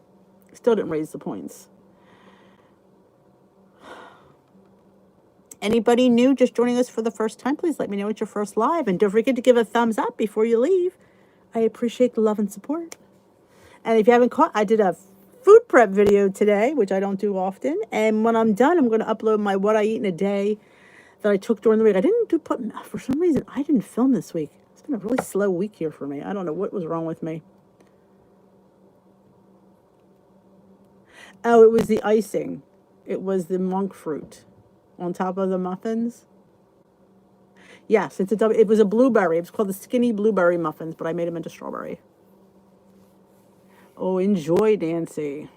Still didn't raise the points. Anybody new just joining us for the first time, please let me know it's your first live. And don't forget to give a thumbs up before you leave. I appreciate the love and support. And if you haven't caught, I did a food prep video today, which I don't do often. And when I'm done, I'm going to upload my what I eat in a day that I took during the week. I didn't for some reason, I didn't film this week. It's been a really slow week here for me. I don't know what was wrong with me. Oh, it was the icing. It was the monk fruit on top of the muffins. Yes, it was a blueberry. It was called the skinny blueberry muffins, but I made them into strawberry. Oh, enjoy, Nancy.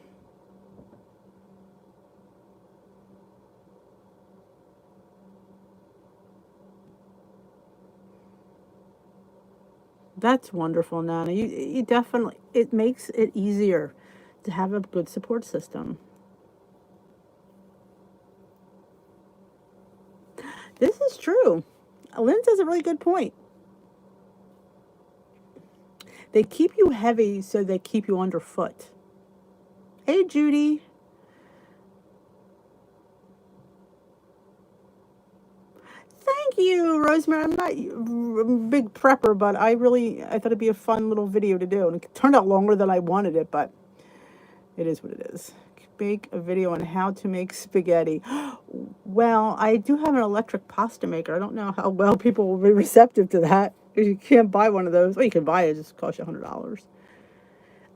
That's wonderful, Nana. You definitely, it makes it easier to have a good support system. This is true. Lynn has a really good point. They keep you heavy so they keep you underfoot. Hey, Judy. Thank you, Rosemary. I'm not a big prepper, but I thought it'd be a fun little video to do. And it turned out longer than I wanted it, but it is what it is. Make a video on how to make spaghetti. Well, I do have an electric pasta maker. I don't know how well people will be receptive to that. You can't buy one of those. Well, you can buy it. It just costs you $100.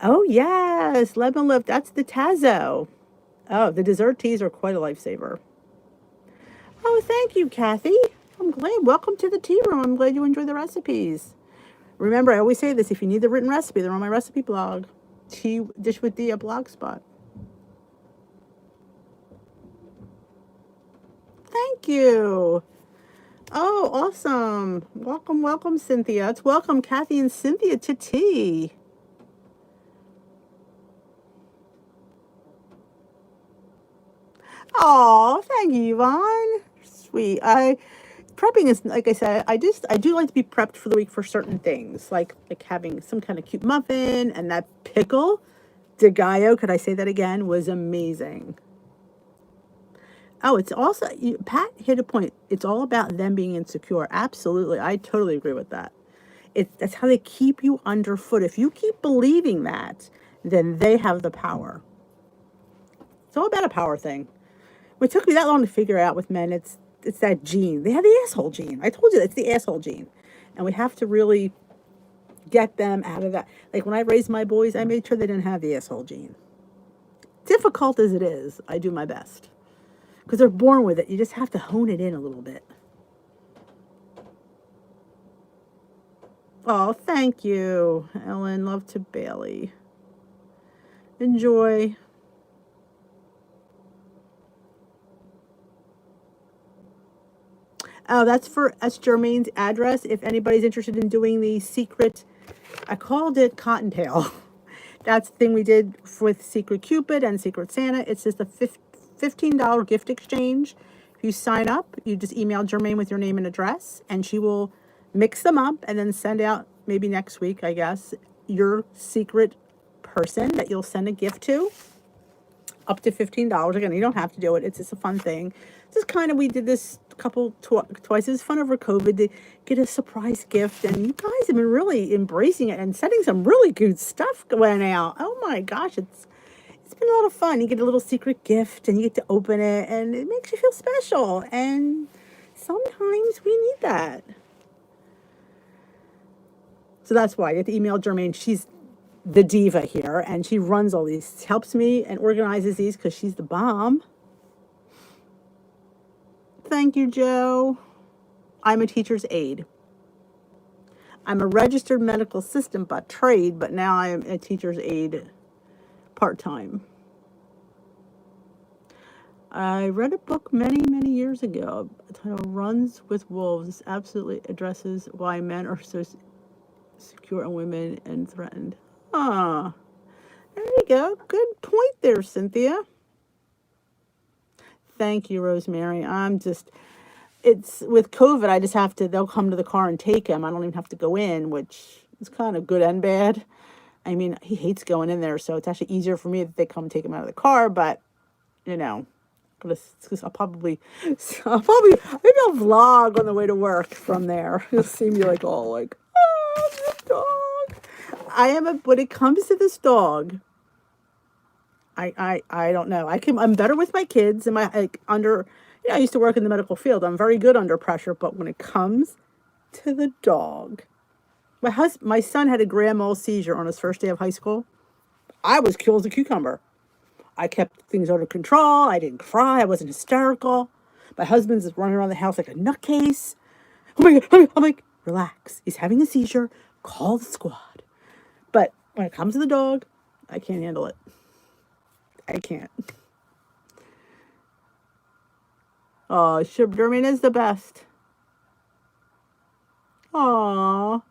Oh, yes. Lemon Lift. That's the Tazo. Oh, the dessert teas are quite a lifesaver. Oh, thank you, Kathy. I'm glad. Welcome to the tea room. I'm glad you enjoy the recipes. Remember, I always say this. If you need the written recipe, they're on my recipe blog. Tea Dish with D at Blogspot. Thank you. Oh, awesome. Welcome, welcome, Cynthia. It's welcome, Kathy and Cynthia, to tea. Oh, thank you, Yvonne. Sweet. Prepping is, like I said, I do like to be prepped for the week for certain things, like having some kind of cute muffin, and that pickle de gallo, could I say that again, was amazing. Oh, it's also, Pat hit a point. It's all about them being insecure. Absolutely. I totally agree with that. That's how they keep you underfoot. If you keep believing that, then they have the power. It's all about a power thing. It took me that long to figure out with men. It's that gene. They have the asshole gene. I told you it's the asshole gene. And we have to really get them out of that. Like when I raised my boys, I made sure they didn't have the asshole gene. Difficult as it is, I do my best. Because they're born with it. You just have to hone it in a little bit. Oh, thank you, Ellen. Love to Bailey. Enjoy. Oh, that's Jermaine's address. If anybody's interested in doing the secret, I called it Cottontail. That's the thing we did with Secret Cupid and Secret Santa. It's just a $15 gift exchange. If you sign up, you just email Jermaine with your name and address, and she will mix them up and then send out, maybe next week, I guess, your secret person that you'll send a gift to. Up to $15. Again, you don't have to do it. It's just a fun thing. Just kind of, we did this twice. It was fun over COVID to get a surprise gift, and you guys have been really embracing it and sending some really good stuff going out. Oh my gosh, it's been a lot of fun. You get a little secret gift, and you get to open it, and it makes you feel special. And sometimes we need that. So that's why you have to email Jermaine. She's the diva here, and she runs all these, helps me and organizes these because she's the bomb. Thank you, Joe. I'm a teacher's aide. I'm a registered medical assistant by trade, but now I am a teacher's aide part-time. I read a book many, many years ago titled Runs with Wolves. This absolutely addresses why men are so secure and women and threatened. Ah, there you go. Good point there, Cynthia. Thank you, Rosemary. It's with COVID, I just have to, they'll come to the car and take him. I don't even have to go in, which is kind of good and bad. I mean, he hates going in there, so it's actually easier for me that they come take him out of the car, but, I'll probably, maybe I'll vlog on the way to work from there. You'll see me oh, this dog. When it comes to this dog, I don't know. I'm better with my kids and I used to work in the medical field. I'm very good under pressure, but when it comes to the dog, My son had a grand mal seizure on his first day of high school. I was cool as a cucumber. I kept things under control. I didn't cry. I wasn't hysterical. My husband's running around the house like a nutcase. Oh my God. I'm like, relax. He's having a seizure. Call the squad. But when it comes to the dog, I can't handle it. I can't. Oh, Sherman is the best. Oh,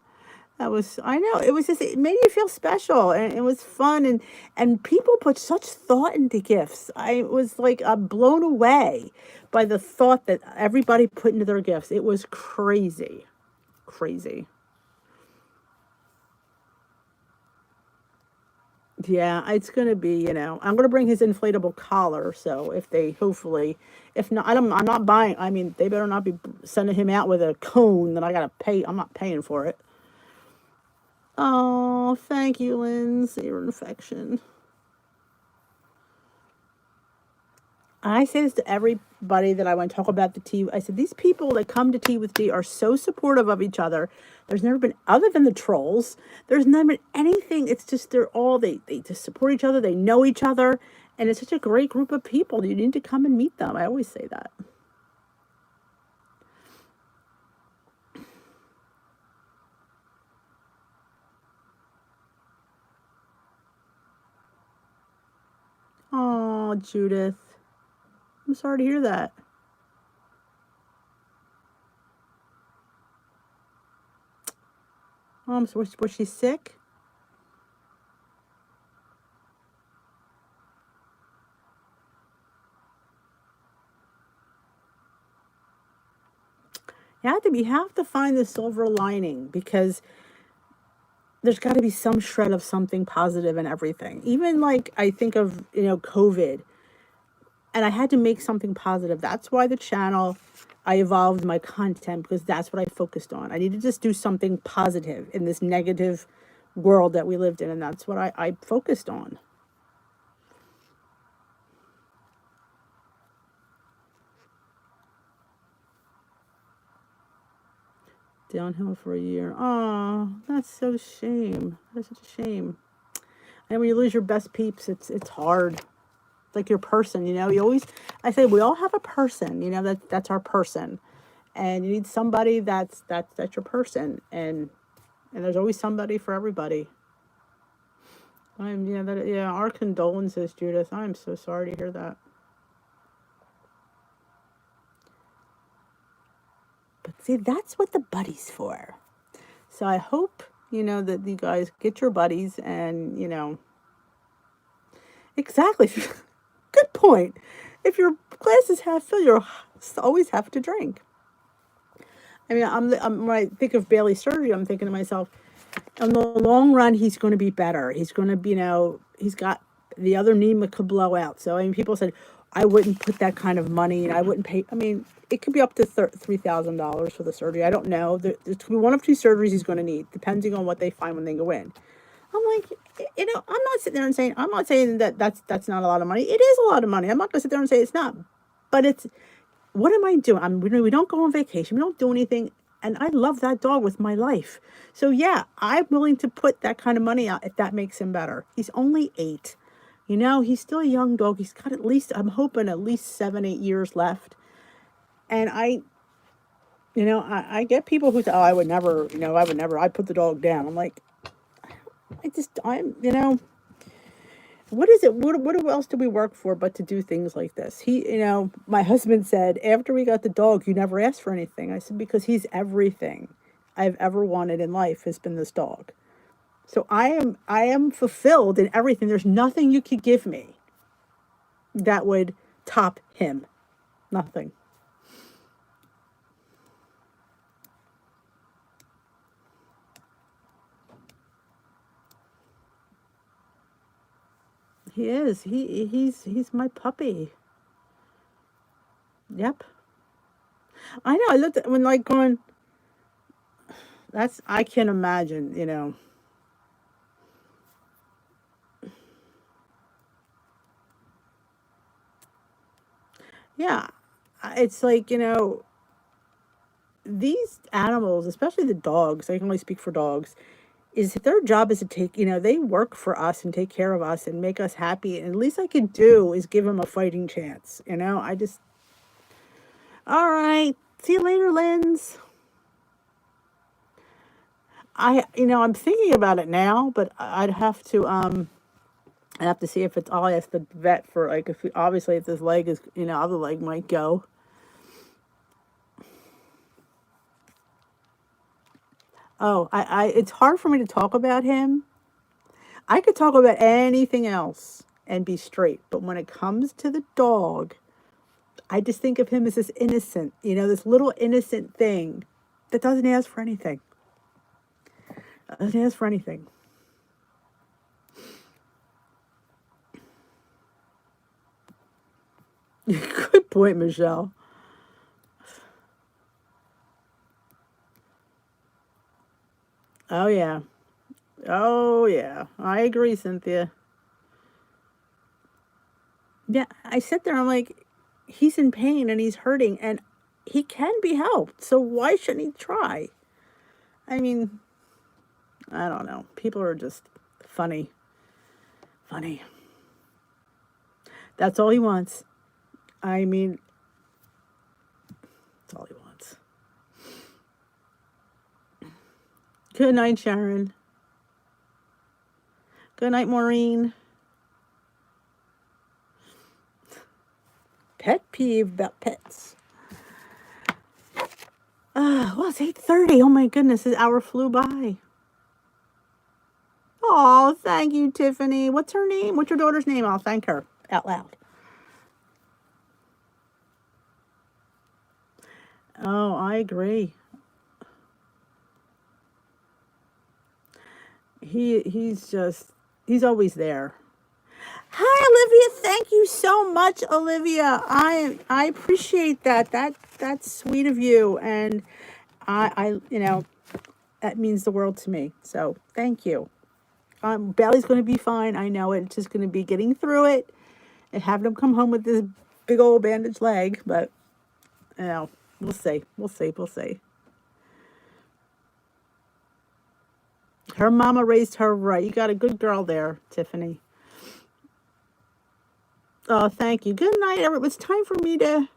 that was, I know, it was just, it made you feel special and it was fun. And people put such thought into gifts. I was like, I'm blown away by the thought that everybody put into their gifts. It was crazy. Crazy. Yeah, it's gonna be, I'm gonna bring his inflatable collar. So if they hopefully, if not, I'm not buying. I mean, they better not be sending him out with a cone that I gotta pay. I'm not paying for it. Oh, thank you, Lynn's ear infection. I say this to everybody that I want to talk about the tea. I said, these people that come to tea with tea are so supportive of each other. There's never been, other than the trolls, there's never been anything. It's just, they just support each other. They know each other. And it's such a great group of people. You need to come and meet them. I always say that. Oh, Judith. I'm sorry to hear that. So was she sick? You have to find the silver lining because there's got to be some shred of something positive in everything. Even like I think of, COVID, and I had to make something positive. That's why the channel, I evolved my content because that's what I focused on. I need to just do something positive in this negative world that we lived in, and that's what I focused on. Downhill for a year. Oh, that's so shame. That's such a shame. And when you lose your best peeps, it's hard. It's like your person, You always, I say we all have a person, that's our person, and you need somebody that's your person, and there's always somebody for everybody. Our condolences, Judith. I'm so sorry to hear that. But see, that's what the buddy's for. So I hope, that you guys get your buddies and, exactly. Good point. If your glass is half full, you always have to drink. I mean, when I think of Bailey's surgery, I'm thinking to myself, in the long run, he's going to be better. He's going to be, he's got the other knee could blow out. So, I mean, people said, I wouldn't put that kind of money and I wouldn't pay. I mean, it could be up to $3,000 for the surgery. I don't know. There's one of two surgeries he's going to need, depending on what they find when they go in. I'm like, I'm not sitting there and saying, I'm not saying that that's not a lot of money. It is a lot of money. I'm not going to sit there and say it's not. But it's, what am I doing? We don't go on vacation. We don't do anything. And I love that dog with my life. So yeah, I'm willing to put that kind of money out if that makes him better. He's only 8. He's still a young dog. He's got at least, I'm hoping at least 7, 8 years left. And I get people who say, oh, I would never, I'd put the dog down. I'm like, what is it? What else do we work for but to do things like this? My husband said, after we got the dog, you never asked for anything. I said, because he's everything I've ever wanted in life has been this dog. So I am fulfilled in everything. There's nothing you could give me that would top him. Nothing. He is. He's my puppy. Yep. I know. I looked at when like going. I can't imagine. Yeah, it's like these animals, especially the dogs, I can only speak for dogs, is their job is to take, they work for us and take care of us and make us happy. And the least I can do is give them a fighting chance. All right. See you later, Linz. I'm thinking about it now, but I have to see if it's, I'll ask the vet for, like, obviously if this leg is, other leg might go. Oh, it's hard for me to talk about him. I could talk about anything else and be straight, but when it comes to the dog, I just think of him as this innocent, this little innocent thing that doesn't ask for anything. Doesn't ask for anything. Good point, Michelle. Oh, yeah. Oh, yeah. I agree, Cynthia. Yeah, I sit there, I'm like, he's in pain and he's hurting and he can be helped. So why shouldn't he try? I mean, I don't know. People are just funny. Funny. That's all he wants. I mean, that's all he wants. Good night, Sharon. Good night, Maureen. Pet peeve about pets. Well, it's 8:30. Oh my goodness, this hour flew by. Oh, thank you, Tiffany. What's her name? What's your daughter's name? I'll thank her out loud. Oh, I agree. He's always there. Hi, Olivia. Thank you so much, Olivia. I appreciate that. That's sweet of you, and that means the world to me. So thank you. Bailey's going to be fine. I know it. It's just going to be getting through it and having him come home with this big old bandaged leg. But we'll see. We'll see. We'll see. Her mama raised her right. You got a good girl there, Tiffany. Oh, thank you. Good night, everyone. It's time for me to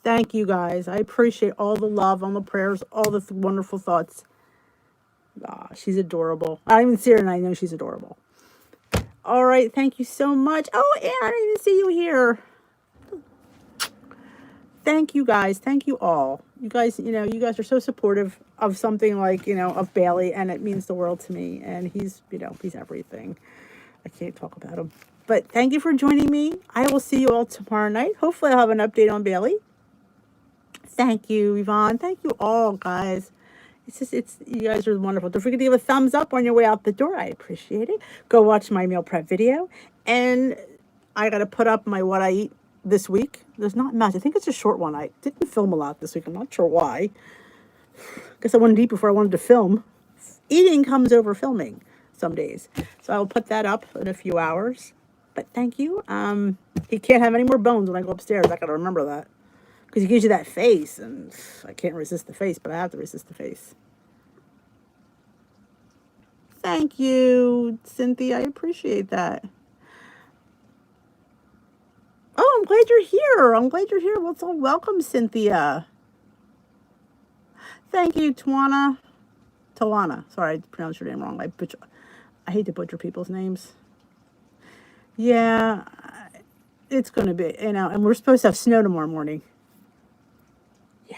thank you guys. I appreciate all the love, all the prayers, all the wonderful thoughts. She's adorable. I don't even see her and I know she's adorable. All right. Thank you so much. Oh, Anne, I didn't even see you here. Thank you guys. Thank you all. You guys, you guys are so supportive of something like, of Bailey, and it means the world to me. And he's everything. I can't talk about him. But thank you for joining me. I will see you all tomorrow night. Hopefully I'll have an update on Bailey. Thank you, Yvonne. Thank you all, guys. You guys are wonderful. Don't forget to give a thumbs up on your way out the door. I appreciate it. Go watch my meal prep video. And I got to put up my what I eat this week. There's not much. I think it's a short one. I didn't film a lot this week. I'm not sure why. Guess I wanted to eat before I wanted to film. Eating comes over filming some days. So I will put that up in a few hours. But thank you. He can't have any more bones when I go upstairs. I got to remember that. Because he gives you that face. And I can't resist the face, but I have to resist the face. Thank you, Cynthia. I appreciate that. Oh, I'm glad you're here. I'm glad you're here. Well, so welcome, Cynthia. Thank you, Tawana. Sorry, I pronounced your name wrong. I hate to butcher people's names. Yeah, it's going to be, and we're supposed to have snow tomorrow morning. Yeah.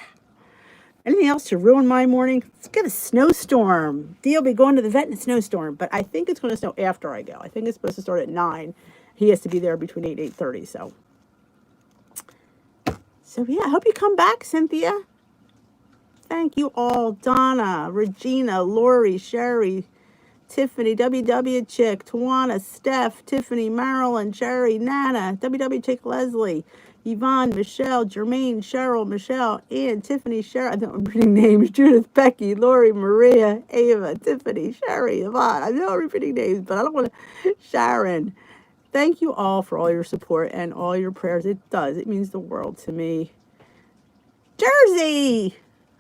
Anything else to ruin my morning? Let's get a snowstorm. Dee'll be going to the vet in a snowstorm, but I think it's going to snow after I go. I think it's supposed to start at 9. He has to be there between 8 and 8:30, So yeah, I hope you come back, Cynthia. Thank you all. Donna, Regina, Lori, Sherry, Tiffany, WW Chick, Tawana, Steph, Tiffany, Marilyn, Sherry, Nana, WW Chick, Leslie, Yvonne, Michelle, Jermaine, Cheryl, Michelle, Ann, Tiffany, Cheryl. I know I'm reading names. Judith, Becky, Lori, Maria, Ava, Tiffany, Sherry, Yvonne. I know I'm repeating names, but I don't want to. Sharon. Thank you all for all your support and all your prayers. It does. It means the world to me. Jersey!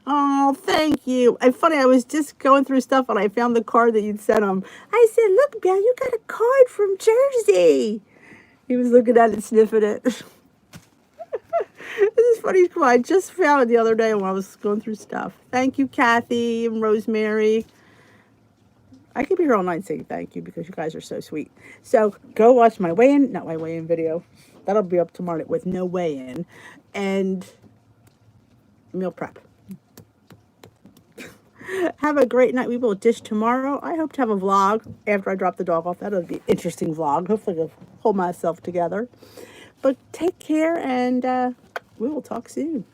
Oh, thank you. And funny, I was just going through stuff and I found the card that you'd sent him. I said, "Look, Bill, you got a card from Jersey." He was looking at it, sniffing it. This is funny. Cool. I just found it the other day when I was going through stuff. Thank you, Kathy and Rosemary. I could be here all night saying thank you because you guys are so sweet. So go watch my weigh-in, not my weigh-in video. That'll be up tomorrow with no weigh-in and meal prep. Have a great night. We will dish tomorrow. I hope to have a vlog after I drop the dog off. That'll be an interesting vlog. Hopefully I'll hold myself together. But take care and we will talk soon.